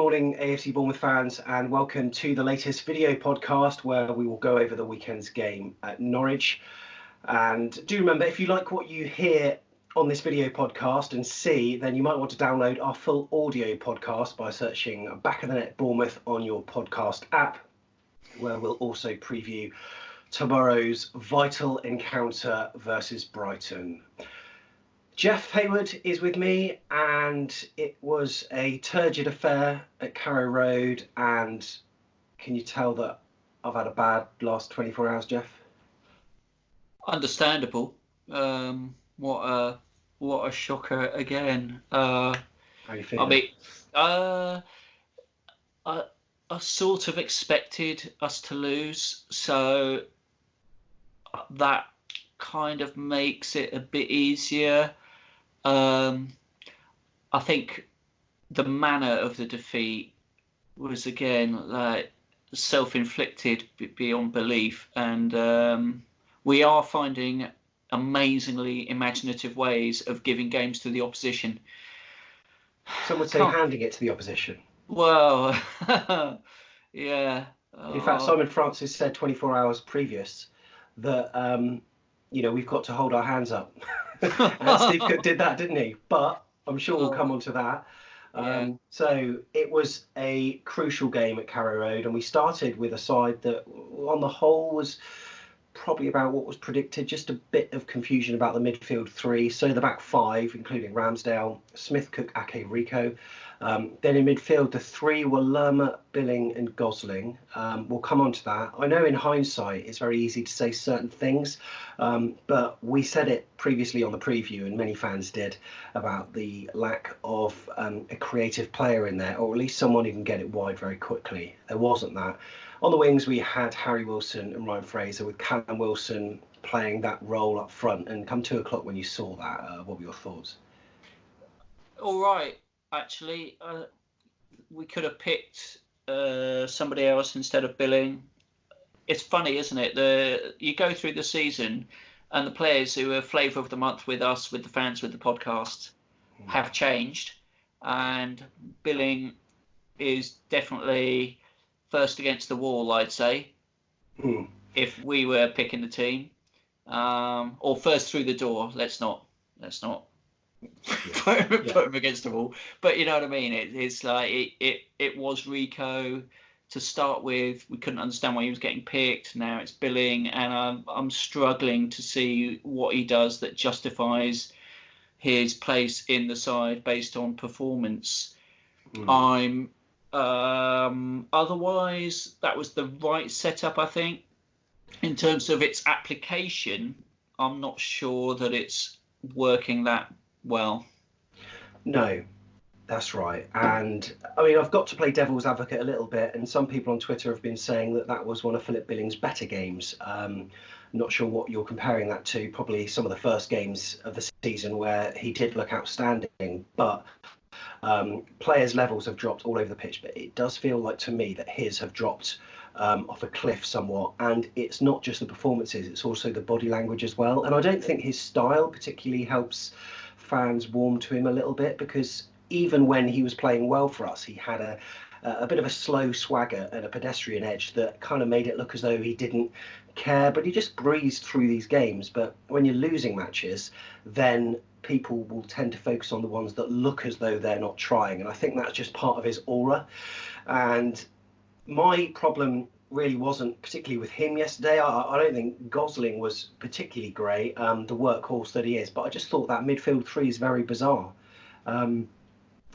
morning, AFC Bournemouth fans, and welcome to the latest video podcast where we will go over the weekend's game at Norwich. And do remember, if you like what you hear on this video podcast and see, then you might want to download our full audio podcast by searching Back of the Net Bournemouth on your podcast app, where we'll also preview tomorrow's vital encounter versus Brighton. Jeff Hayward is with me, and it was a turgid affair at Carrow Road. And can you tell that I've had a bad last 24 hours, Jeff? Understandable. What a shocker again. How are you feeling? I mean, I sort of expected us to lose, so that kind of makes it a bit easier. I think the manner of the defeat was again like self-inflicted beyond belief, and we are finding amazingly imaginative ways of giving games to the opposition. Some would say handing it to the opposition. Well, yeah. In fact, Simon Francis said 24 hours previous that we've got to hold our hands up. And Steve Cook did that, didn't he? But I'm sure we'll come on to that. Yeah. So it was a crucial game at Carrow Road, and we started with a side that, on the whole, was probably about what was predicted. Just a bit of confusion about the midfield three. So the back five, including Ramsdale, Smith, Cook, Ake, Rico. Then in midfield, the three were Lerma, Billing and Gosling. We'll come on to that. I know in hindsight it's very easy to say certain things, but we said it previously on the preview, and many fans did, about the lack of a creative player in there, or at least someone who can get it wide very quickly. There wasn't that. On the wings, we had Harry Wilson and Ryan Fraser, with Callum Wilson playing that role up front. And come 2 o'clock when you saw that, what were your thoughts? All right. Actually, we could have picked somebody else instead of Billing. It's funny, isn't it? You go through the season, and the players who are flavour of the month with us, with the fans, with the podcast, have changed. And Billing is definitely first against the wall, I'd say, if we were picking the team, or first through the door. Let's not. Put him against the wall, but you know what I mean. It's like it was Rico to start with. We couldn't understand why he was getting picked. Now it's Billing, and I'm struggling to see what he does that justifies his place in the side based on performance. Otherwise, that was the right setup, I think. In terms of its application, I'm not sure that it's working that well. No, that's right. And I mean, I've got to play devil's advocate a little bit, and some people on Twitter have been saying that was one of Philip Billing's better games. Not sure what you're comparing that to. Probably some of the first games of the season where he did look outstanding, but players' levels have dropped all over the pitch. But it does feel like to me that his have dropped off a cliff somewhat, and it's not just the performances, it's also the body language as well. And I don't think his style particularly helps fans warm to him a little bit, because even when he was playing well for us, he had a bit of a slow swagger and a pedestrian edge that kind of made it look as though he didn't care, but he just breezed through these games. But when you're losing matches, then people will tend to focus on the ones that look as though they're not trying, and I think that's just part of his aura. And my problem really wasn't particularly with him yesterday. I don't think Gosling was particularly great, the workhorse that he is, but I just thought that midfield three is very bizarre.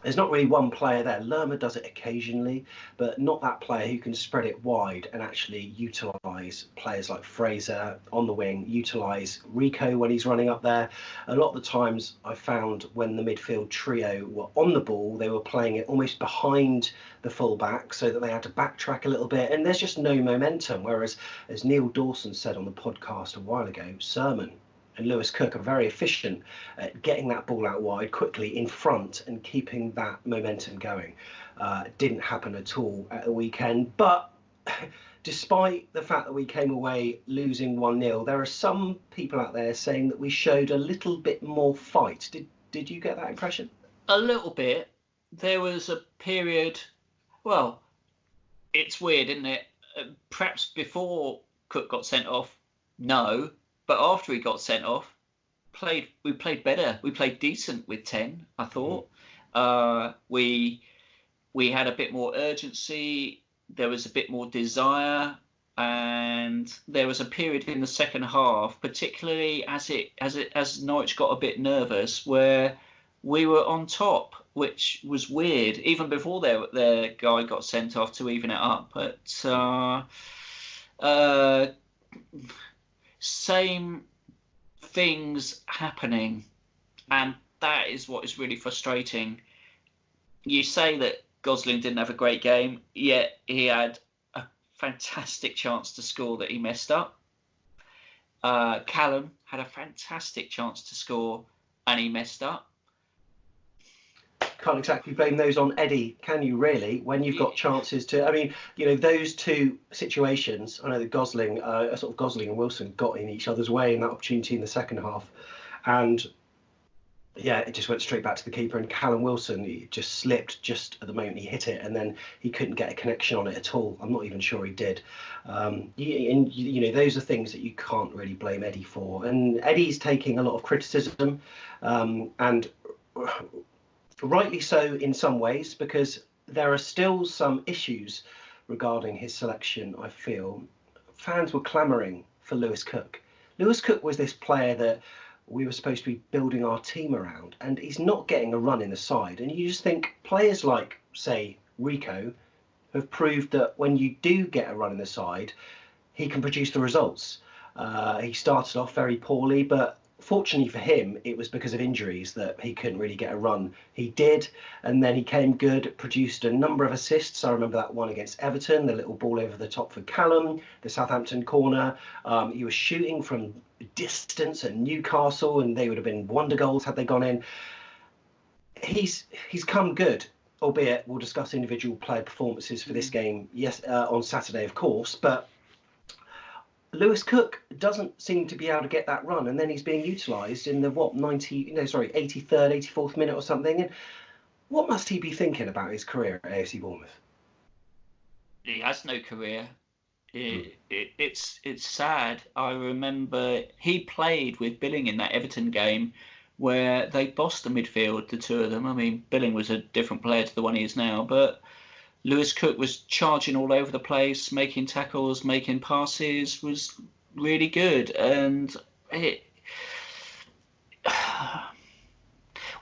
There's not really one player there. Lerma does it occasionally, but not that player who can spread it wide and actually utilise players like Fraser on the wing, utilise Rico when he's running up there. A lot of the times I found when the midfield trio were on the ball, they were playing it almost behind the full-back so that they had to backtrack a little bit, and there's just no momentum. Whereas, as Neil Dawson said on the podcast a while ago, Sermon and Lewis Cook are very efficient at getting that ball out wide quickly in front and keeping that momentum going. Didn't happen at all at the weekend, but despite the fact that we came away losing 1-0, there are some people out there saying that we showed a little bit more fight. Did you get that impression? A little bit. There was a period Well, it's weird, isn't it? Perhaps before Cook got sent off, no, but after he got sent off, we played better. We played decent with 10, I thought. We had a bit more urgency. There was a bit more desire, and there was a period in the second half, particularly as Norwich got a bit nervous, where we were on top, which was weird, even before their guy got sent off to even it up. But same things happening, and that is what is really frustrating. You say that Gosling didn't have a great game, yet he had a fantastic chance to score that he messed up. Callum had a fantastic chance to score and he messed up. Can't exactly blame those on Eddie, can you, really, when you've got chances to... I mean, you know, those two situations, I know that Gosling and Wilson got in each other's way in that opportunity in the second half. And, yeah, it just went straight back to the keeper. And Callum Wilson, he just slipped just at the moment he hit it, and then he couldn't get a connection on it at all. I'm not even sure he did. You know, those are things that you can't really blame Eddie for. And Eddie's taking a lot of criticism, and... rightly so in some ways, because there are still some issues regarding his selection, I feel. Fans were clamouring for Lewis Cook. Lewis Cook was this player that we were supposed to be building our team around, and he's not getting a run in the side. And you just think players like, say, Rico have proved that when you do get a run in the side, he can produce the results. He started off very poorly, but fortunately for him, it was because of injuries that he couldn't really get a run. He did, and then he came good, produced a number of assists. I remember that one against Everton, the little ball over the top for Callum, the Southampton corner. He was shooting from distance at Newcastle, and they would have been wonder goals had they gone in. He's come good, albeit we'll discuss individual player performances for this game on Saturday, of course, but Lewis Cook doesn't seem to be able to get that run, and then he's being utilised in the 83rd, 84th minute or something. And what must he be thinking about his career at AFC Bournemouth? He has no career. It's sad. I remember he played with Billing in that Everton game where they bossed the midfield, the two of them. I mean, Billing was a different player to the one he is now, but Lewis Cook was charging all over the place, making tackles, making passes, was really good. And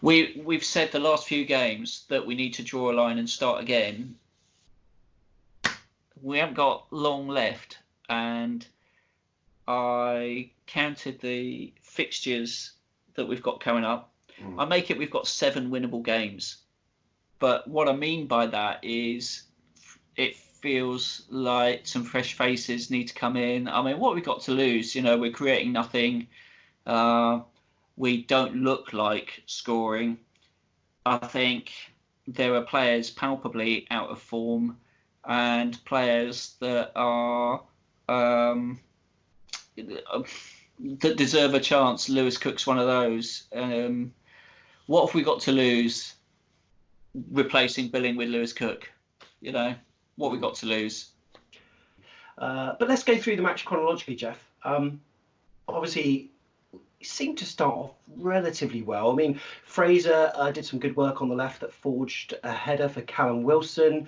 we've said the last few games that we need to draw a line and start again. We haven't got long left, and I counted the fixtures that we've got coming up. I make it we've got 7 winnable games. But what I mean by that is it feels like some fresh faces need to come in. I mean, what have we got to lose? You know, we're creating nothing. We don't look like scoring. I think there are players palpably out of form and players that are that deserve a chance. Lewis Cook's one of those. What have we got to lose replacing Billing with Lewis Cook? You know, what we got to lose. But let's go through the match chronologically, Jeff. Obviously, he seemed to start off relatively well. I mean, Fraser did some good work on the left that forged a header for Callum Wilson.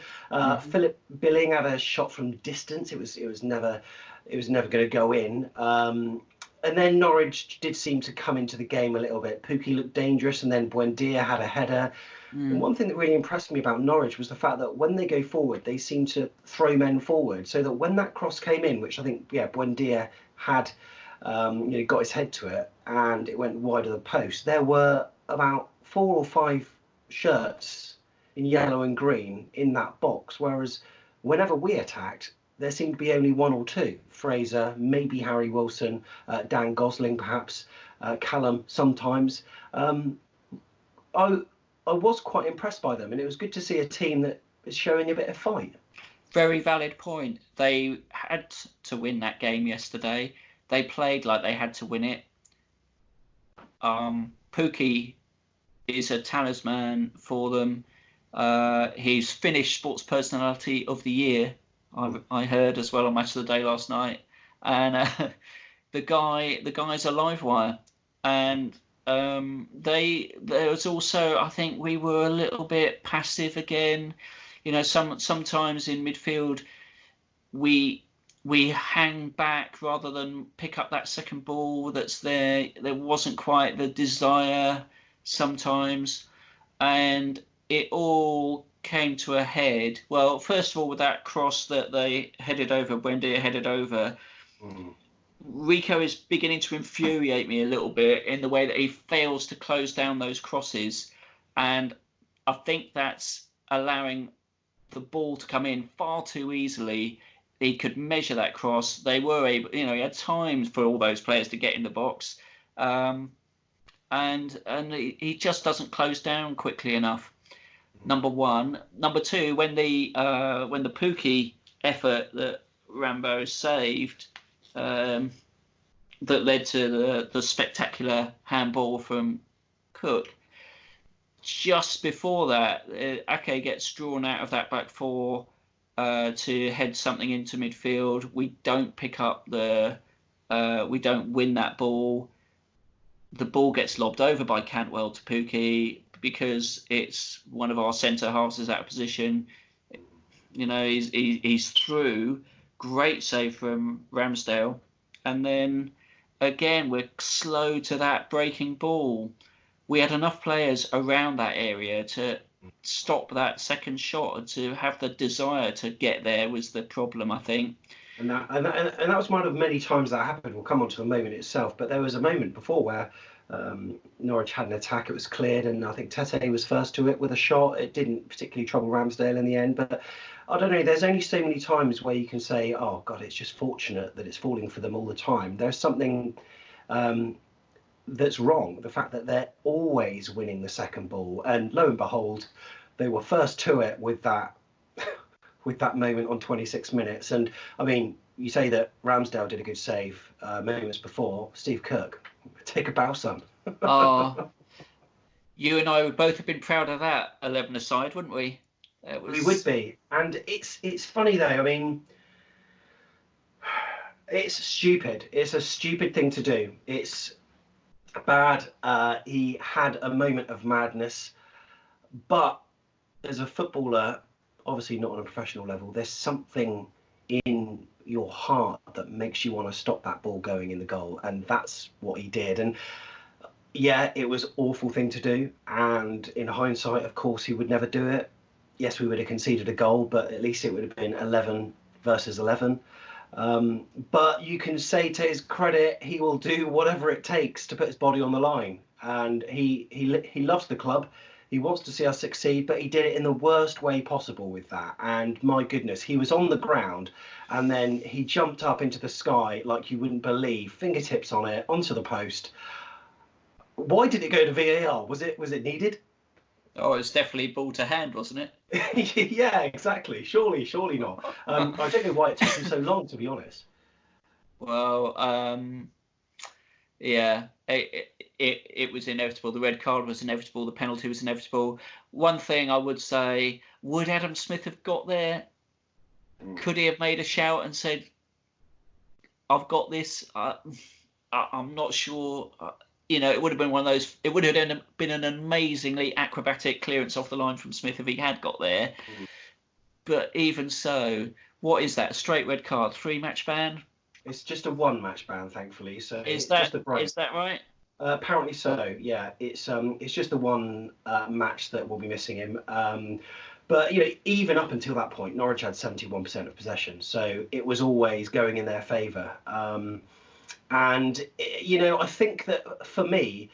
Philip Billing had a shot from distance. It was never going to go in. And then Norwich did seem to come into the game a little bit. Pukki looked dangerous, and then Buendia had a header. And one thing that really impressed me about Norwich was the fact that when they go forward, they seem to throw men forward, so that when that cross came in, which I think, Buendia had got his head to it, and it went wide of the post, there were about 4 or 5 shirts in yellow and green in that box, whereas whenever we attacked, there seemed to be only 1 or 2. Fraser, maybe Harry Wilson, Dan Gosling perhaps, Callum sometimes. I was quite impressed by them, and it was good to see a team that is showing a bit of fight. Very valid point. They had to win that game yesterday. They played like they had to win it. Pukki is a talisman for them. He's Finnish Sports Personality of the Year, I heard as well on Match of the Day last night, and the guy's a live wire, and there was also, I think we were a little bit passive again. Sometimes in midfield we hang back rather than pick up that second ball that's there. There wasn't quite the desire sometimes, and it all came to a head. Well, first of all, with that cross that they headed over, Buendia headed over, Rico is beginning to infuriate me a little bit in the way that he fails to close down those crosses. And I think that's allowing the ball to come in far too easily. He could measure that cross. They were able, he had time for all those players to get in the box. And he just doesn't close down quickly enough. Number one. Number two, when the Pukki effort that Rambo saved, that led to the spectacular handball from Cook. Just before that, Ake gets drawn out of that back four to head something into midfield. We don't pick up we don't win that ball. The ball gets lobbed over by Cantwell to Pukki because it's one of our centre halves is out of position. He's through. Great save from Ramsdale. And then, again, we're slow to that breaking ball. We had enough players around that area to stop that second shot and to have the desire to get there was the problem, I think. And that was one of many times that happened. We'll come on to the moment itself. But there was a moment before where Norwich had an attack. It was cleared, and I think Tete was first to it with a shot. It didn't particularly trouble Ramsdale in the end, but I don't know. There's only so many times where you can say, "Oh God, it's just fortunate that it's falling for them all the time." There's something that's wrong. The fact that they're always winning the second ball, and lo and behold, they were first to it with that moment on 26 minutes. And I mean, you say that Ramsdale did a good save moments before. Steve Cook, take a bow, son. You and I would both have been proud of that 11-a-side, wouldn't we? We would be. And it's funny though. I mean, it's stupid. It's a stupid thing to do. It's bad. He had a moment of madness, but as a footballer, obviously not on a professional level, there's something in your heart that makes you want to stop that ball going in the goal, and that's what he did. And yeah, it was an awful thing to do, and in hindsight, of course, he would never do it. Yes, we would have conceded a goal, but at least it would have been 11 versus 11. But you can say to his credit, he will do whatever it takes to put his body on the line, and he loves the club. He wants to see us succeed, but he did it in the worst way possible with that. And my goodness, he was on the ground and then he jumped up into the sky like you wouldn't believe, fingertips on it, onto the post. Why did it go to VAR? Was it needed? Oh, it's definitely ball to hand, wasn't it? Yeah, exactly. Surely not. I don't know why it took him so long, to be honest. Well, yeah, it was inevitable. The red card was inevitable. The penalty was inevitable. One thing I would say, would Adam Smith have got there? Could he have made a shout and said, "I've got this"? I'm not sure. It would have been one of those. It would have been an amazingly acrobatic clearance off the line from Smith if he had got there. But even so, what is that? A straight red card, 3-match ban? It's just a 1-match ban, thankfully. So is that right? Apparently so. Yeah, it's just the one match that will be missing him. But even up until that point, Norwich had 71% of possession, so it was always going in their favour. And I think that for me,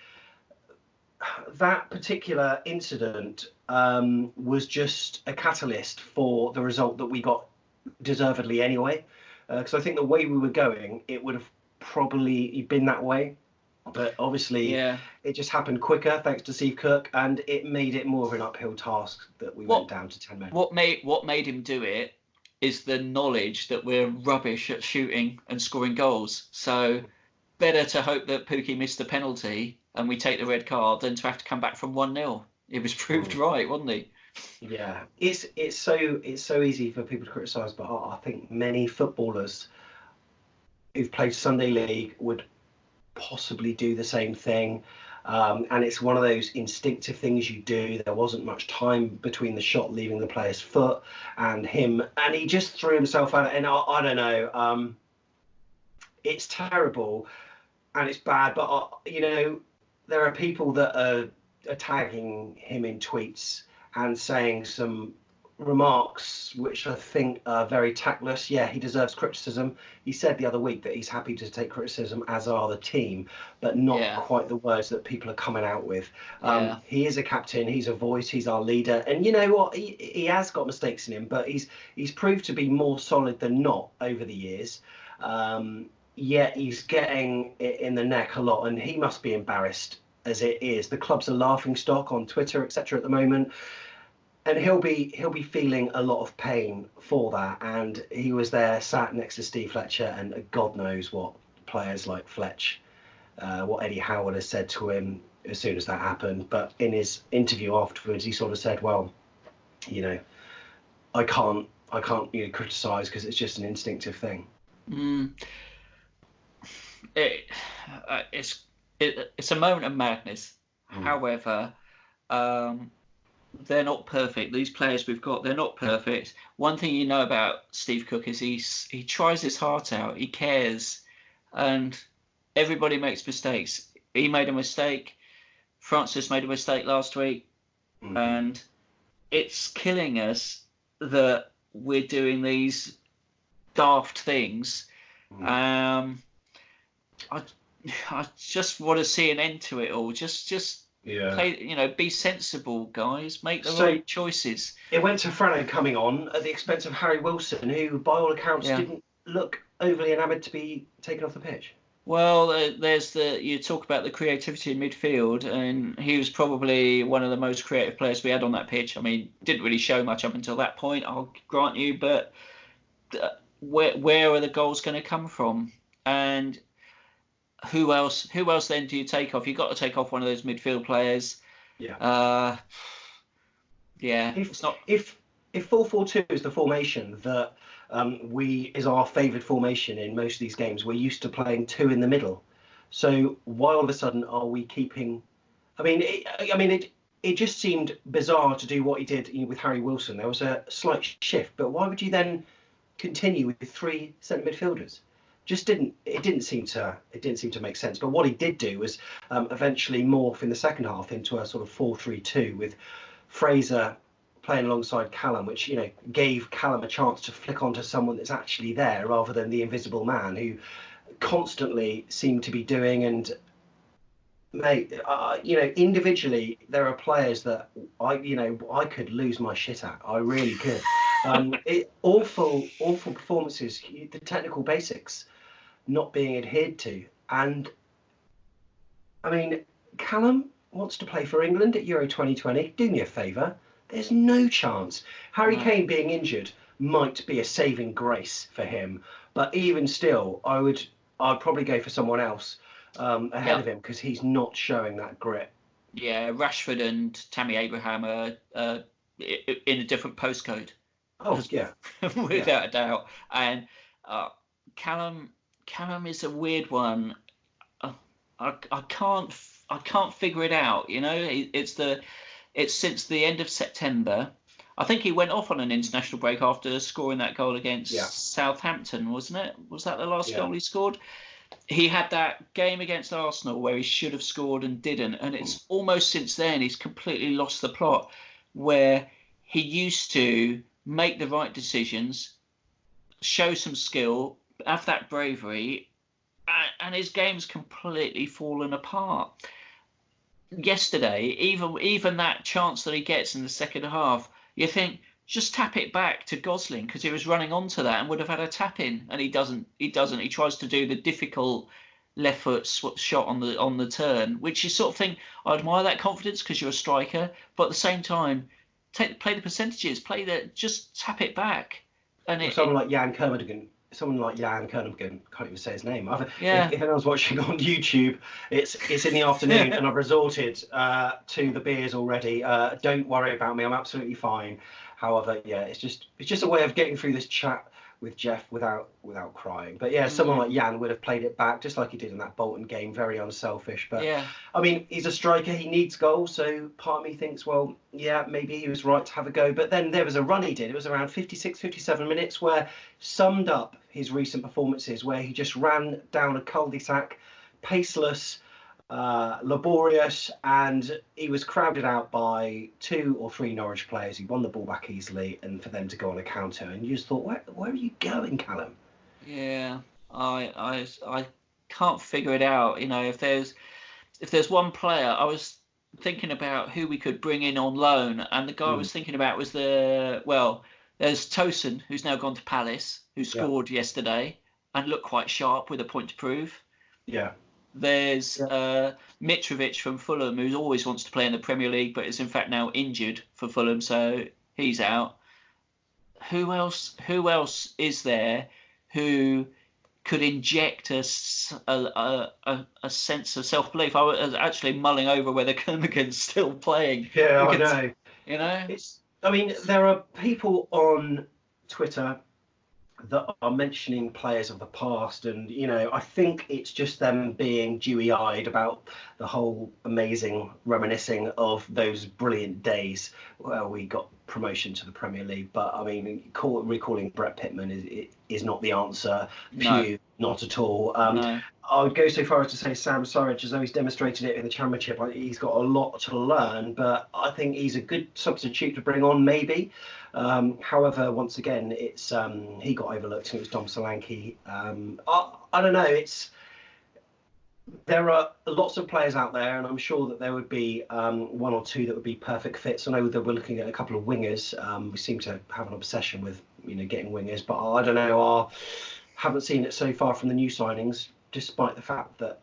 that particular incident was just a catalyst for the result that we got deservedly anyway. Because I think the way we were going, it would have probably been that way. But obviously, it just happened quicker thanks to Steve Cook, and it made it more of an uphill task that we went down to 10 men. What made him do it is the knowledge that we're rubbish at shooting and scoring goals. So better to hope that Pukki missed the penalty and we take the red card than to have to come back from 1-0. It was proved right, wasn't he? Yeah, it's so easy for people to criticise, but I think many footballers who've played Sunday League would possibly do the same thing. And it's one of those instinctive things you do. There wasn't much time between the shot leaving the player's foot and him, and he just threw himself out. And I don't know. It's terrible and it's bad, but there are people that are tagging him in tweets and saying some remarks which I think are very tactless. Yeah, he deserves criticism. He said the other week that he's happy to take criticism, as are the team, but not quite the words that people are coming out with. He is a captain, he's a voice, he's our leader, and you know what? He has got mistakes in him, but he's proved to be more solid than not over the years. Yet he's getting it in the neck a lot, and he must be embarrassed as it is. The club's a laughing stock on Twitter, etc. at the moment. And he'll be feeling a lot of pain for that. And he was there, sat next to Steve Fletcher, and God knows what players like Fletch, what Eddie Howard has said to him as soon as that happened. But in his interview afterwards, he sort of said, "Well, I can't criticise because it's just an instinctive thing." It's a moment of madness. However, they're not perfect. These players we've got, they're not perfect. One thing you know about Steve Cook is he tries his heart out. He cares, and everybody makes mistakes. He made a mistake. Francis made a mistake last week, and it's killing us that we're doing these daft things. I just want to see an end to it all. Just play, be sensible, guys. Make the right choices. It went to Frano coming on at the expense of Harry Wilson, who, by all accounts, didn't look overly enamoured to be taken off the pitch. Well, you talk about the creativity in midfield, and he was probably one of the most creative players we had on that pitch. I mean, didn't really show much up until that point, I'll grant you, but where are the goals going to come from? And who else then do you take off? You've got to take off one of those midfield players. It's not. If 4-4-2 is the formation that is our favoured formation in most of these games, we're used to playing two in the middle. So why all of a sudden are we keeping? It just seemed bizarre to do what he did with Harry Wilson. There was a slight shift, but why would you then continue with three centre midfielders? It didn't seem to make sense. But what he did do was eventually morph in the second half into a sort of 4-3-2 with Fraser playing alongside Callum, which gave Callum a chance to flick onto someone that's actually there rather than the invisible man who constantly seemed to be doing. And mate, individually there are players that I could lose my shit at. I really could. Awful performances. The technical basics not being adhered to, and I mean, Callum wants to play for England at Euro 2020. Do me a favour. There's no chance. Harry Kane being injured might be a saving grace for him, but even still, I'd probably go for someone else ahead of him because he's not showing that grit. Yeah, Rashford and Tammy Abraham are in a different postcode. Oh yeah, without a doubt. And Callum is a weird one. I can't figure it out. It's since the end of September. I think he went off on an international break after scoring that goal against Southampton, wasn't it? Was that the last goal he scored? He had that game against Arsenal where he should have scored and didn't, and it's almost since then he's completely lost the plot, where he used to make the right decisions, show some skill, have that bravery, and his game's completely fallen apart. Yesterday, even that chance that he gets in the second half, you think, just tap it back to Gosling because he was running onto that and would have had a tap in, and he doesn't. He tries to do the difficult left foot shot on the turn, which you sort of think, I admire that confidence because you're a striker, but at the same time, play the percentages, just tap it back. And someone like Jan Kermorgen someone like Jan Kernaghan, can't even say his name. Yeah. If anyone's watching on YouTube, it's in the afternoon and I've resorted to the beers already. Don't worry about me, I'm absolutely fine. However, yeah, it's just a way of getting through this chat with Jeff without crying. But yeah, someone like Jan would have played it back just like he did in that Bolton game, very unselfish. But yeah. I mean, he's a striker, he needs goals, so part of me thinks, well, yeah, maybe he was right to have a go. But then there was a run he did, it was around 56, 57 minutes, where summed up his recent performances, where he just ran down a cul-de-sac, paceless, laborious, and he was crowded out by 2 or 3 Norwich players. He won the ball back easily, and for them to go on a counter, and you just thought, where are you going, Callum? Yeah, I can't figure it out. You know, if there's one player, I was thinking about who we could bring in on loan, and the guy I was thinking about was there's Tosin, who's now gone to Palace, who scored yesterday and looked quite sharp with a point to prove. Yeah. There's Mitrovic from Fulham, who always wants to play in the Premier League, but is in fact now injured for Fulham, so he's out. Who else is there who could inject a sense of self-belief? I was actually mulling over whether Kernaghan's still playing. Yeah, I know. You know, there are people on Twitter that are mentioning players of the past, and I think it's just them being dewy-eyed about the whole amazing reminiscing of those brilliant days where we got promotion to the Premier League. But I mean, recalling Brett Pitman is not the answer. No. Not at all. No. I would go so far as to say Sam Surridge, as though he's demonstrated it in the Championship, he's got a lot to learn, but I think he's a good substitute to bring on, maybe. However, once again, it's he got overlooked, and it was Dom Solanke. I don't know. There are lots of players out there, and I'm sure that there would be 1 or 2 that would be perfect fits. I know that we're looking at a couple of wingers. We seem to have an obsession with getting wingers, but I don't know. Haven't seen it so far from the new signings, despite the fact that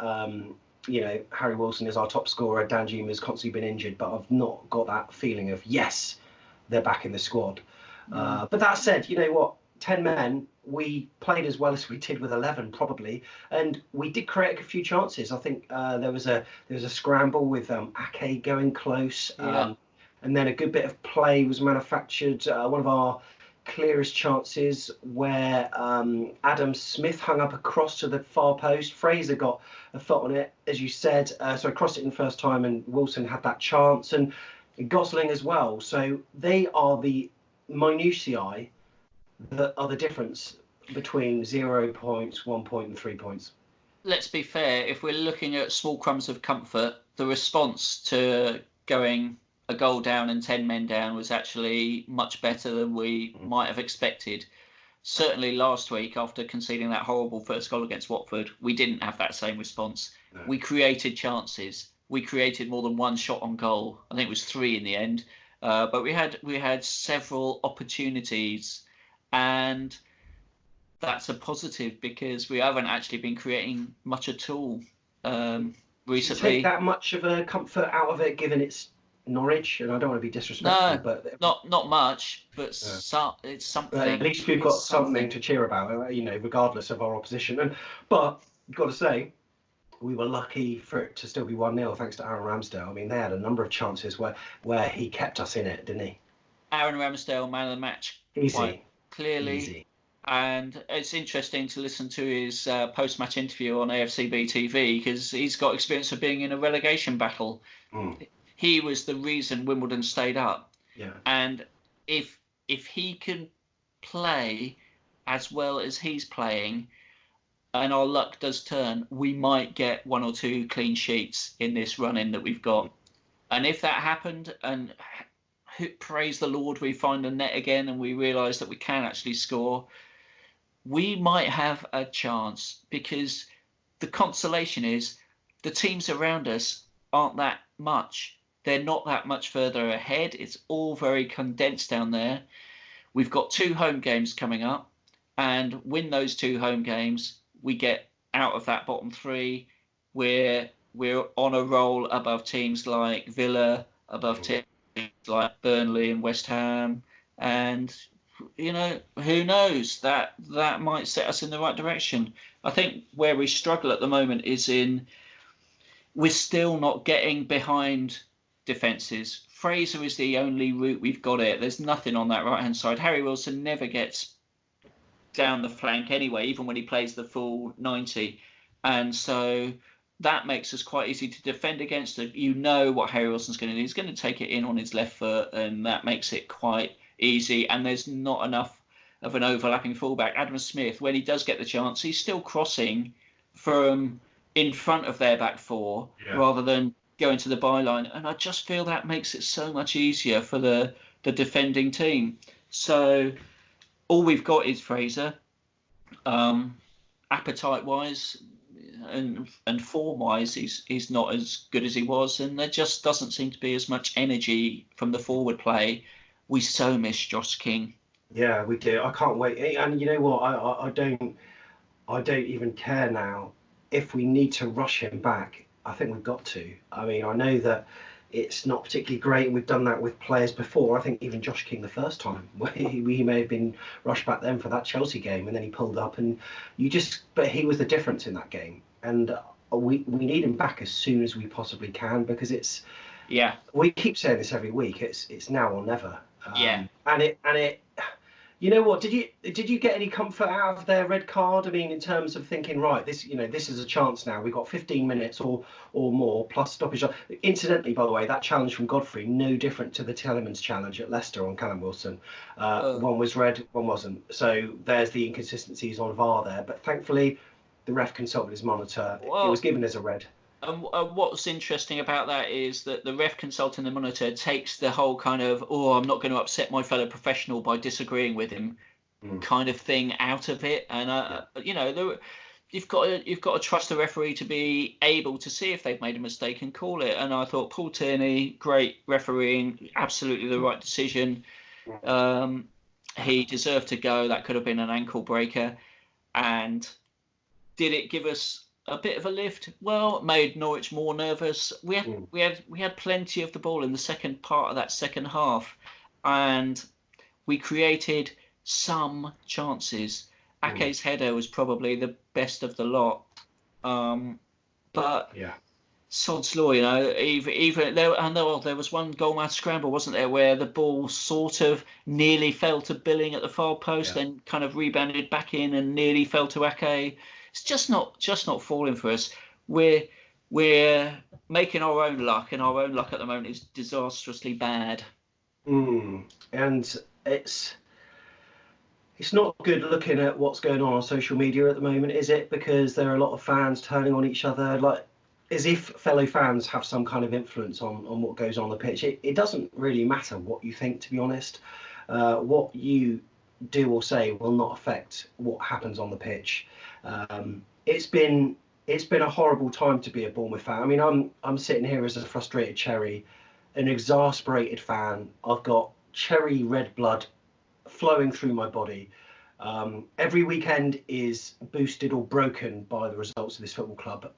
Harry Wilson is our top scorer. Dan Juma's constantly been injured, but I've not got that feeling of yes, they're back in the squad. But that said, you know what? 10 men, we played as well as we did with 11 probably, and we did create a few chances. I think there was a scramble with Ake going close, and then a good bit of play was manufactured. One of our clearest chances where Adam Smith hung up a cross to the far post. Fraser got a foot on it, as you said, so I crossed it in the first time, and Wilson had that chance, and Gosling as well. So they are the minutiae that are the difference between 0 points, 1 point, and 3 points. Let's be fair, if we're looking at small crumbs of comfort, the response to going a goal down and 10 men down was actually much better than we might have expected. Certainly last week, after conceding that horrible first goal against Watford, we didn't have that same response. No. We created chances. We created more than 1 shot on goal. I think it was 3 in the end. But we had several opportunities, and that's a positive because we haven't actually been creating much at all recently. Do you take that much of a comfort out of it, given it's Norwich? And I don't want to be disrespectful, but not much, but it's something. At least we've got something to cheer about, regardless of our opposition. But you've got to say, we were lucky for it to still be 1-0 thanks to Aaron Ramsdale. I mean, they had a number of chances where he kept us in it, didn't he? Aaron Ramsdale, man of the match. Easy. Clearly. Easy. And it's interesting to listen to his post-match interview on AFCB TV because he's got experience of being in a relegation battle. He was the reason Wimbledon stayed up. Yeah. And if he can play as well as he's playing, and our luck does turn, we might get 1 or 2 clean sheets in this run-in that we've got. And if that happened, and praise the Lord, we find a net again and we realise that we can actually score, we might have a chance, because the consolation is the teams around us aren't that much. They're not that much further ahead. It's all very condensed down there. We've got 2 home games coming up, and win those 2 home games, we get out of that bottom 3. We're on a roll above teams like Villa, above teams like Burnley and West Ham, and who knows, that might set us in the right direction. I think where we struggle at the moment is we're still not getting behind defences. Fraser is the only route we've got it. There's nothing on that right-hand side. Harry Wilson never gets down the flank anyway, even when he plays the full 90. And so that makes us quite easy to defend against. You know what Harry Wilson's going to do. He's going to take it in on his left foot, and that makes it quite easy. And there's not enough of an overlapping fullback. Adam Smith, when he does get the chance, he's still crossing from in front of their back four rather than going to the byline. And I just feel that makes it so much easier for the defending team. So all we've got is Fraser. Appetite-wise and form-wise, he's not as good as he was, and there just doesn't seem to be as much energy from the forward play. We so miss Josh King. Yeah, we do. I can't wait. And you know what? I don't even care now. If we need to rush him back, I think we've got to. I mean, I know that it's not particularly great. We've done that with players before. I think even Josh King the first time, he may have been rushed back then for that Chelsea game, and then he pulled up, and but he was the difference in that game. And we need him back as soon as we possibly can, because we keep saying this every week. It's now or never. And it. You know what? Did you get any comfort out of their red card? I mean, in terms of thinking, right, this is a chance now. We've got 15 minutes or more plus stoppage. Incidentally, by the way, that challenge from Godfrey, no different to the Telemans challenge at Leicester on Callum Wilson. One was red, one wasn't. So there's the inconsistencies on VAR there. But thankfully, the ref consulted his monitor. It was given as a red. And what's interesting about that is that the ref consulting the monitor takes the whole kind of, I'm not going to upset my fellow professional by disagreeing with him kind of thing out of it. And, you've got to trust the referee to be able to see if they've made a mistake and call it. And I thought Paul Tierney, great refereeing, absolutely the right decision. He deserved to go. That could have been an ankle breaker. And did it give us a bit of a lift? Well, it made Norwich more nervous. We had plenty of the ball in the second part of that second half, and we created some chances. Ake's header was probably the best of the lot, but sod's law, even there was one goalmouth scramble, wasn't there, where the ball sort of nearly fell to Billing at the far post, then kind of rebounded back in and nearly fell to Ake. It's just not falling for us. We're making our own luck, and our own luck at the moment is disastrously bad. And it's not good looking at what's going on social media at the moment, is it? Because there are a lot of fans turning on each other, like as if fellow fans have some kind of influence on what goes on the pitch. It doesn't really matter what you think, to be honest. What you do or say will not affect what happens on the pitch. It's been a horrible time to be a Bournemouth fan. I mean, I'm sitting here as a frustrated cherry, an exasperated fan. I've got cherry red blood flowing through my body. Every weekend is boosted or broken by the results of this football club.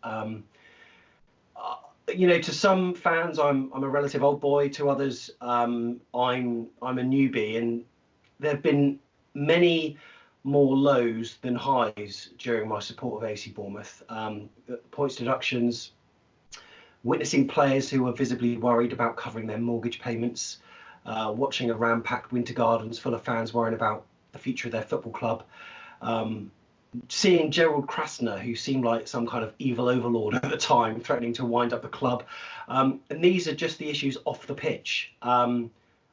To some fans, I'm a relative old boy. To others, I'm a newbie, and there have been many more lows than highs during my support of AFC Bournemouth. Points deductions, witnessing players who were visibly worried about covering their mortgage payments, watching a ram-packed Winter Gardens full of fans worrying about the future of their football club, seeing Gerald Krasner, who seemed like some kind of evil overlord at the time, threatening to wind up the club. And these are just the issues off the pitch. On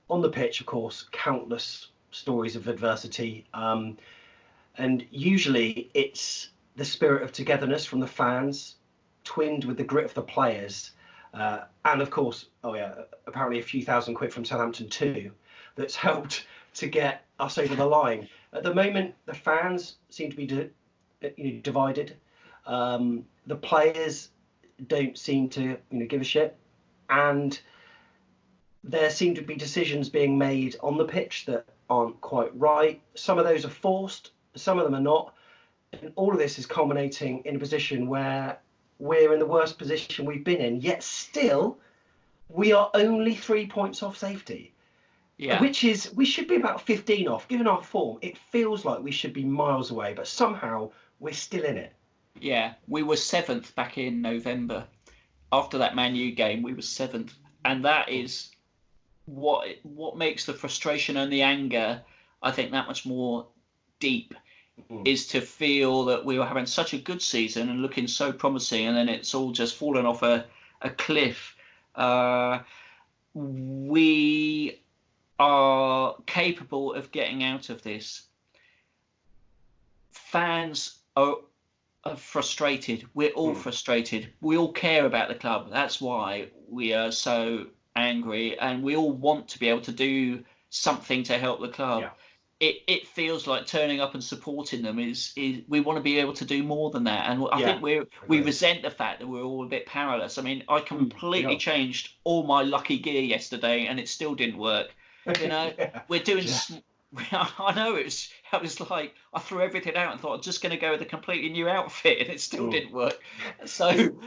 the pitch, of course, countless stories of adversity. And usually it's the spirit of togetherness from the fans, twinned with the grit of the players. And of course, apparently a few thousand quid from Southampton too, that's helped to get us over the line. At the moment, the fans seem to be divided. The players don't seem to give a shit. And there seem to be decisions being made on the pitch that aren't quite right. Some of those are forced, some of them are not. And all of this is culminating in a position where we're in the worst position we've been in, yet still we are only 3 points off safety. Yeah. Which is, we should be about 15 off. Given our form, it feels like we should be miles away, but somehow we're still in it. Yeah, we were 7th back in November. After that Man U game, we were 7th, and that is what makes the frustration and the anger, I think, that much more deep. Is to feel that we were having such a good season and looking so promising, and then it's all just fallen off a cliff. We are capable of getting out of this. Fans are frustrated. We're all frustrated. We all care about the club. That's why we are so angry, and we all want to be able to do something to help the club. Yeah. It feels like turning up and supporting them is we want to be able to do more than that, and I think we resent the fact that we're all a bit powerless. I mean, I completely changed all my lucky gear yesterday, and it still didn't work. You know, we're doing. I know I was like, I threw everything out and thought I'm just going to go with a completely new outfit, and it still didn't work. So.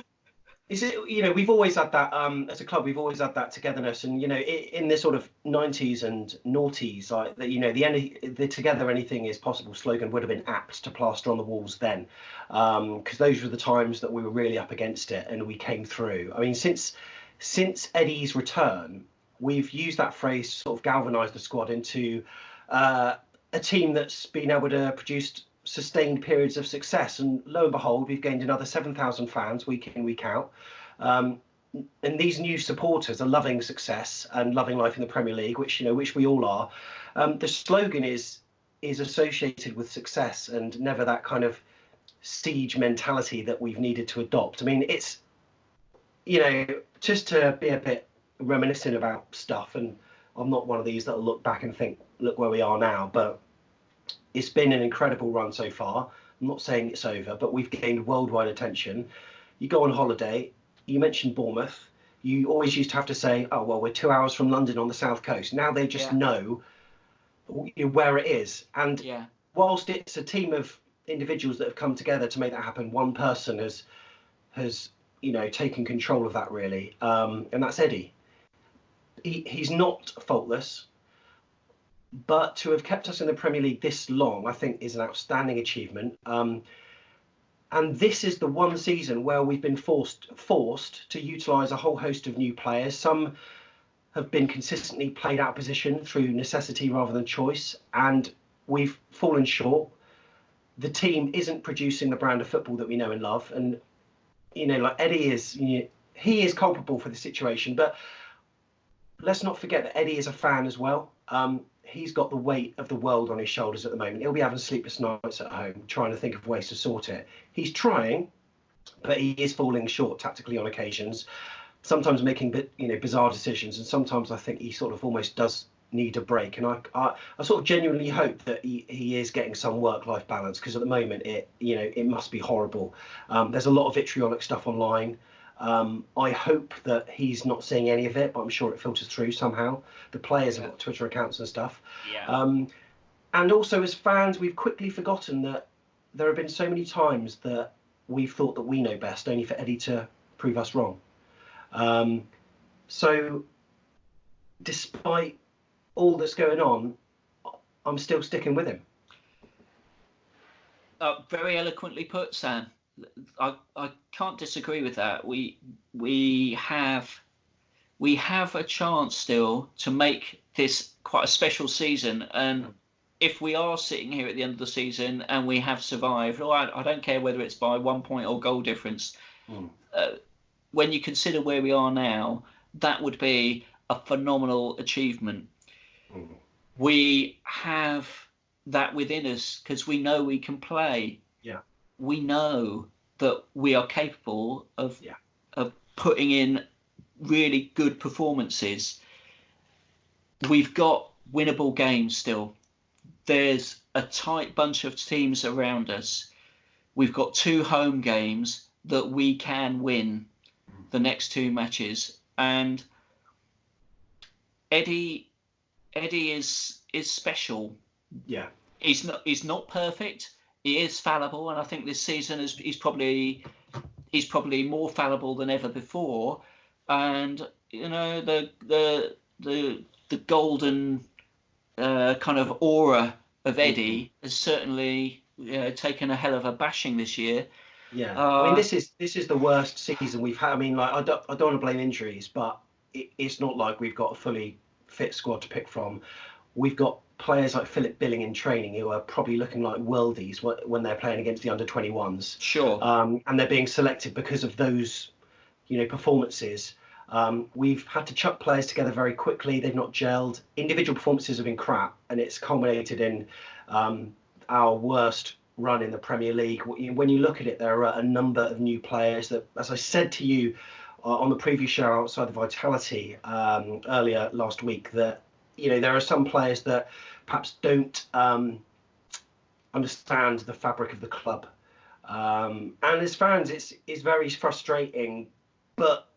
Is it, you know, we've always had that, as a club, we've always had that togetherness, and, you know, in the sort of 90s and noughties, like, you know, the together anything is possible slogan would have been apt to plaster on the walls then, because those were the times that we were really up against it and we came through. I mean, since Eddie's return, we've used that phrase to sort of galvanise the squad into a team that's been able to produce sustained periods of success, and lo and behold, we've gained another 7,000 fans week in, week out, and these new supporters are loving success and loving life in the Premier League, which, you know, which we all are. The slogan is associated with success and never that kind of siege mentality that we've needed to adopt. I mean, it's, you know, just to be a bit reminiscent about stuff, and I'm not one of these that'll look back and think, look where we are now, but it's been an incredible run so far. I'm not saying it's over, but we've gained worldwide attention. You go on holiday, you mentioned Bournemouth. You always used to have to say, oh, well, we're 2 hours from London on the south coast. Now they just know where it is. And whilst it's a team of individuals that have come together to make that happen, one person has you know, taken control of that, really. And that's Eddie. He's not faultless. But to have kept us in the Premier League this long, I think, is an outstanding achievement. And this is the one season where we've been forced to utilise a whole host of new players. Some have been consistently played out of position through necessity rather than choice, and we've fallen short. The team isn't producing the brand of football that we know and love. And, you know, like Eddie is, you know, he is culpable for the situation. But let's not forget that Eddie is a fan as well. He's got the weight of the world on his shoulders at the moment. He'll be having sleepless nights at home trying to think of ways to sort it. He's trying, but he is falling short tactically on occasions, sometimes making, you know, bizarre decisions, and sometimes I think he sort of almost does need a break. And I sort of genuinely hope that he is getting some work-life balance, because at the moment it must be horrible. There's a lot of vitriolic stuff online. I hope that he's not seeing any of it, but I'm sure it filters through somehow. The players have got Twitter accounts and stuff. And also, as fans, we've quickly forgotten that there have been so many times that we've thought that we know best, only for Eddie to prove us wrong. So despite all that's going on, I'm still sticking with him. Very eloquently put, Sam. I can't disagree with that. We have a chance still to make this quite a special season, and if we are sitting here at the end of the season and we have survived, I don't care whether it's by 1 point or goal difference. When you consider where we are now, that would be a phenomenal achievement. We have that within us because we know we can play. We know that we are capable of putting in really good performances. We've got winnable games still. There's a tight bunch of teams around us. We've got 2 home games that we can win the next 2 matches. And Eddie is special. He's not perfect. He is fallible, and I think this season he's probably more fallible than ever before. And you know, the the golden kind of aura of Eddie has certainly taken a hell of a bashing this year. Yeah, I mean, this is the worst season we've had. I mean, like, I don't want to blame injuries, but it's not like we've got a fully fit squad to pick from. We've got players like Philip Billing in training who are probably looking like worldies when they're playing against the under-21s. Sure. And they're being selected because of those, performances. We've had to chuck players together very quickly. They've not gelled. Individual performances have been crap, and it's culminated in our worst run in the Premier League. When you look at it, there are a number of new players that, as I said to you on the preview show outside the Vitality earlier last week, that there are some players that perhaps don't understand the fabric of the club, and as fans, it's very frustrating. But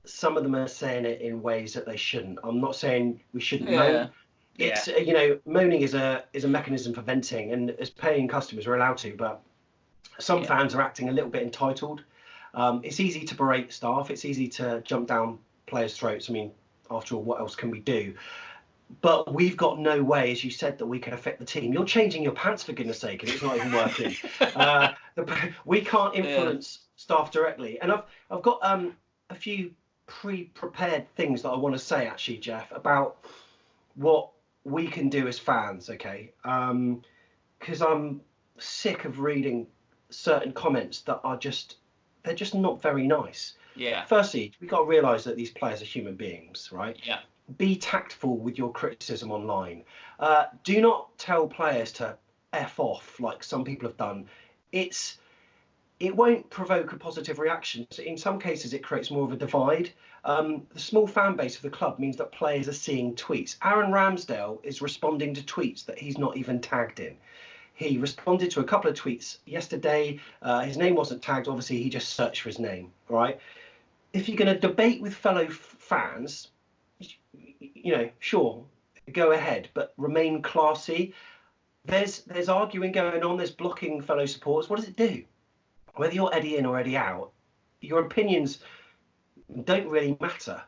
some of them are saying it in ways that they shouldn't. I'm not saying we shouldn't moan. It's moaning is a mechanism for venting, and as paying customers we're allowed to, but some fans are acting a little bit entitled. It's easy to berate staff, it's easy to jump down players' throats. I mean, after all, what else can we do? But we've got no way, as you said, that we can affect the team. You're changing your pants, for goodness sake, and it's not even working. We can't influence staff directly, and I've got a few pre-prepared things that I want to say, actually, Jeff, about what we can do as fans, okay? Because I'm sick of reading certain comments that they're just not very nice. Yeah. Firstly, we've got to realise that these players are human beings, right? Yeah. Be tactful with your criticism online. Do not tell players to F off like some people have done. It won't provoke a positive reaction. So in some cases, it creates more of a divide. The small fan base of the club means that players are seeing tweets. Aaron Ramsdale is responding to tweets that he's not even tagged in. He responded to a couple of tweets yesterday. His name wasn't tagged. Obviously, he just searched for his name, right? If you're going to debate with fellow fans, sure, go ahead, but remain classy. There's arguing going on. There's blocking fellow supporters. What does it do? Whether you're Eddie in or Eddie out, your opinions don't really matter.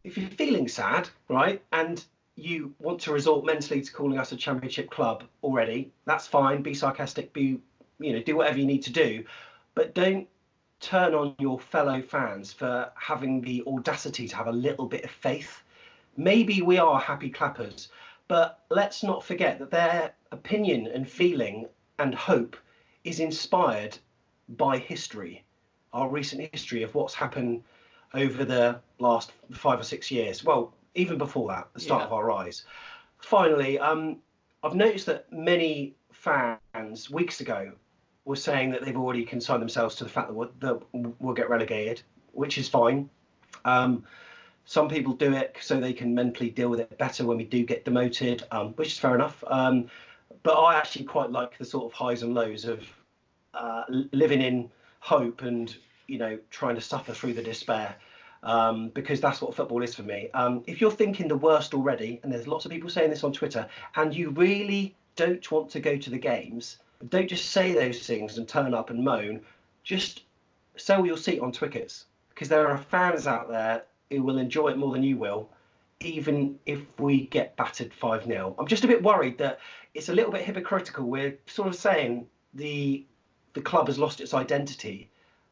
If you're feeling sad, right, and you want to resort mentally to calling us a championship club already, that's fine. Be sarcastic, do whatever you need to do, but don't turn on your fellow fans for having the audacity to have a little bit of faith. Maybe we are happy clappers, but let's not forget that their opinion and feeling and hope is inspired by history, our recent history of what's happened over the last 5 or 6 years. Well, even before that, the start of our rise. Finally, I've noticed that many fans weeks ago were saying that they've already consigned themselves to the fact that we'll get relegated, which is fine. Some people do it so they can mentally deal with it better when we do get demoted, which is fair enough. But I actually quite like the sort of highs and lows of living in hope and, trying to suffer through the despair, because that's what football is for me. If you're thinking the worst already, and there's lots of people saying this on Twitter, and you really don't want to go to the games, don't just say those things and turn up and moan. Just sell your seat on Twickets, because there are fans out there who will enjoy it more than you will, even if we get battered 5-0. I'm just a bit worried that it's a little bit hypocritical. We're sort of saying the club has lost its identity,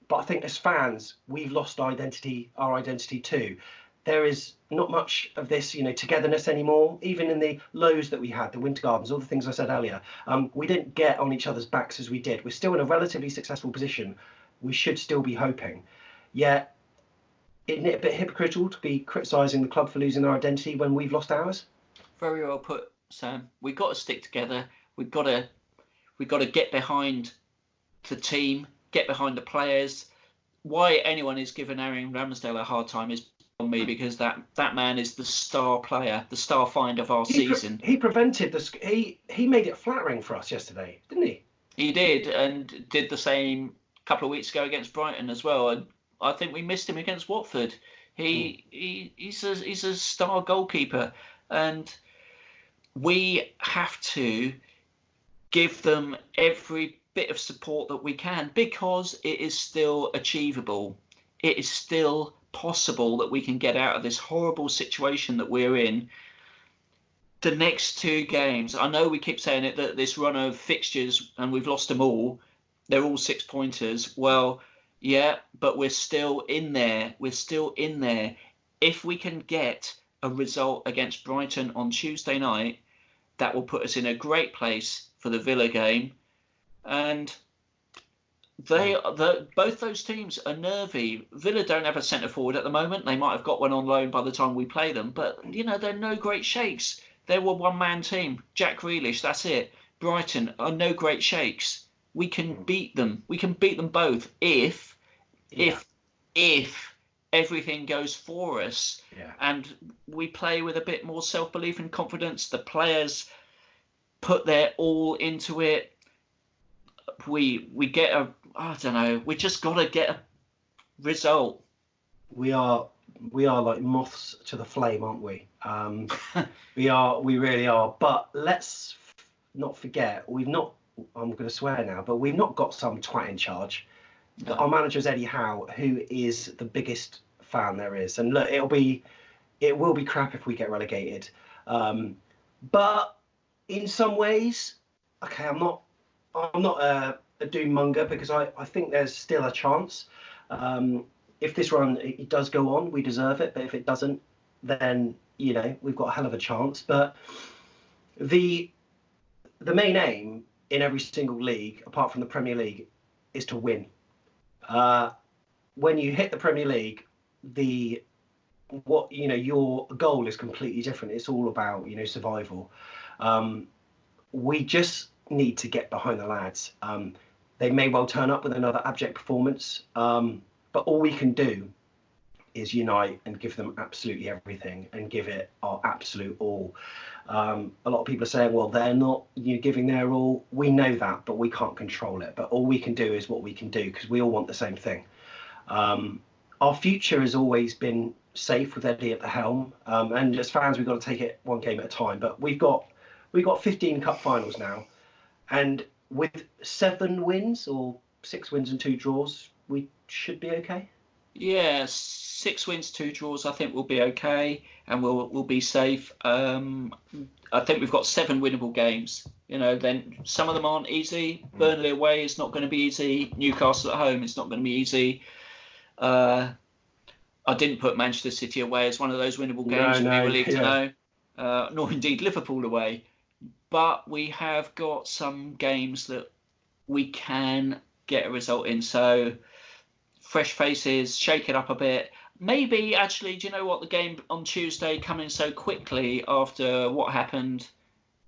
but I think as fans, we've lost our identity too. There is not much of this, togetherness anymore. Even in the lows that we had, the Winter Gardens, all the things I said earlier, we didn't get on each other's backs as we did. We're still in a relatively successful position. We should still be hoping. Yet, isn't it a bit hypocritical to be criticising the club for losing their identity when we've lost ours? Very well put, Sam. We've got to stick together. We've got to get behind the team, get behind the players. Why anyone is giving Aaron Ramsdale a hard time is on me, because that man is the star player, the star find of our season. He prevented he made it flattering for us yesterday, didn't he? He did, and did the same a couple of weeks ago against Brighton as well. And I think we missed him against Watford. He's a star goalkeeper, and we have to give them every bit of support that we can, because it is still achievable. It is still possible that we can get out of this horrible situation that we're in. The next 2 games, I know we keep saying it, that this run of fixtures and we've lost them all, they're all 6-pointers. Well, yeah, but we're still in there. We're still in there. If we can get a result against Brighton on Tuesday night, that will put us in a great place for the Villa game. And both those teams are nervy. Villa don't have a centre forward at the moment. They might have got one on loan by the time we play them, but they're no great shakes. They were one-man team. Jack Grealish, that's it. Brighton are no great shakes. We can beat them. We can beat them both if everything goes for us and we play with a bit more self-belief and confidence. The players put their all into it. We get we just got to get a result. We are like moths to the flame, aren't we? We really are. But let's not forget, I'm going to swear now, but we've not got some twat in charge. No. Our manager is Eddie Howe, who is the biggest fan there is. And look, it will be crap if we get relegated. But in some ways, okay, I'm not a doom monger, because I think there's still a chance. If this run it does go on, we deserve it. But if it doesn't, then we've got a hell of a chance. But the main aim in every single league, apart from the Premier League, is to win. When you hit the Premier League, your goal is completely different. It's all about survival. We just need to get behind the lads. They may well turn up with another abject performance, but all we can do is unite and give them absolutely everything and give it our absolute all. A lot of people are saying, well, they're not giving their all. We know that, but we can't control it. But all we can do is what we can do, because we all want the same thing. Our future has always been safe with Eddie at the helm, and as fans, we've got to take it one game at a time. But we've got 15 cup finals now, and with 7 wins or 6 wins and 2 draws, we should be okay. Yeah, 6 wins, 2 draws. I think we'll be okay, and we'll be safe. I think we've got 7 winnable games. Then some of them aren't easy. Burnley away is not going to be easy. Newcastle at home is not going to be easy. I didn't put Manchester City away as one of those winnable games in the league to know, nor indeed Liverpool away. But we have got some games that we can get a result in. So fresh faces, shake it up a bit. Maybe actually, do you know what? The game on Tuesday coming so quickly after what happened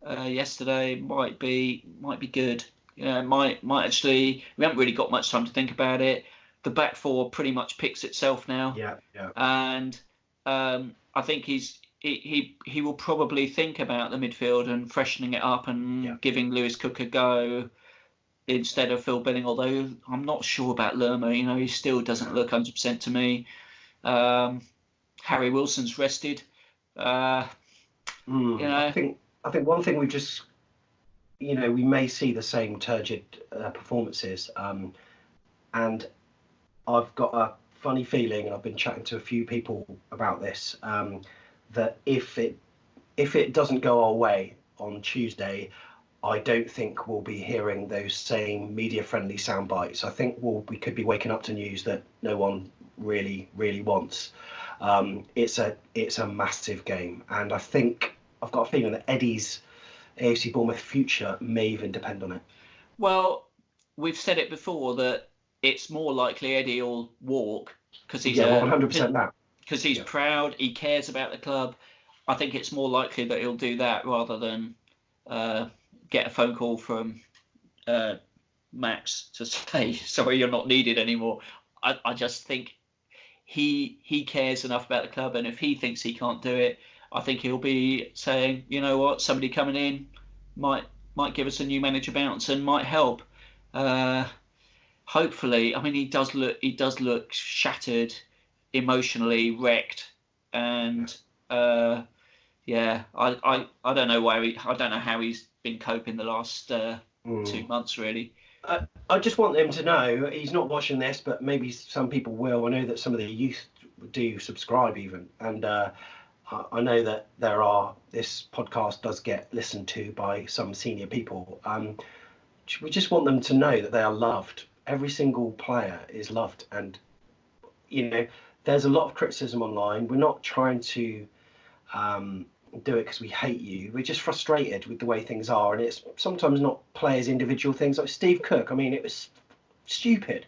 yesterday might be good. Might actually. We haven't really got much time to think about it. The back four pretty much picks itself now. Yeah. And I think he will probably think about the midfield and freshening it up and giving Lewis Cook a go instead of Phil Billing. Although I'm not sure about Lerma. He still doesn't look 100% to me. Harry Wilson's rested. I think one thing we just, we may see the same turgid performances, and I've got a funny feeling, and I've been chatting to a few people about this, that if it doesn't go our way on Tuesday, I don't think we'll be hearing those same media-friendly sound bites. I think we could be waking up to news that no one really wants. It's a massive game, and I think I've got a feeling that Eddie's AFC Bournemouth future may even depend on it. Well, we've said it before that it's more likely Eddie will walk because he's 100% that. Because he's proud, he cares about the club. I think it's more likely that he'll do that rather than get a phone call from Max to say, sorry, you're not needed anymore. I just think he cares enough about the club, and if he thinks he can't do it, I think he'll be saying, you know what, somebody coming in might give us a new manager bounce and might help. Hopefully, I mean, he does look shattered, emotionally wrecked, and I don't know I don't know how he's been coping the last 2 months really. I just want them to know, he's not watching this, but maybe some people will. I know that some of the youth do subscribe even. And I know that this podcast does get listened to by some senior people. We just want them to know that they are loved. Every single player is loved, and there's a lot of criticism online. We're not trying to do it because we hate you. We're just frustrated with the way things are, and it's sometimes not players' individual things. Like Steve Cook, I mean, it was stupid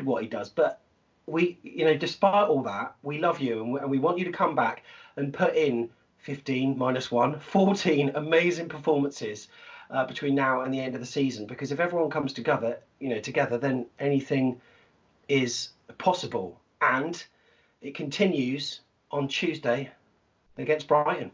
what he does, but we, despite all that, we love you, and we want you to come back and put in 15 minus 1, 14 amazing performances between now and the end of the season. Because if everyone comes together, then anything is possible. And it continues on Tuesday against Brighton.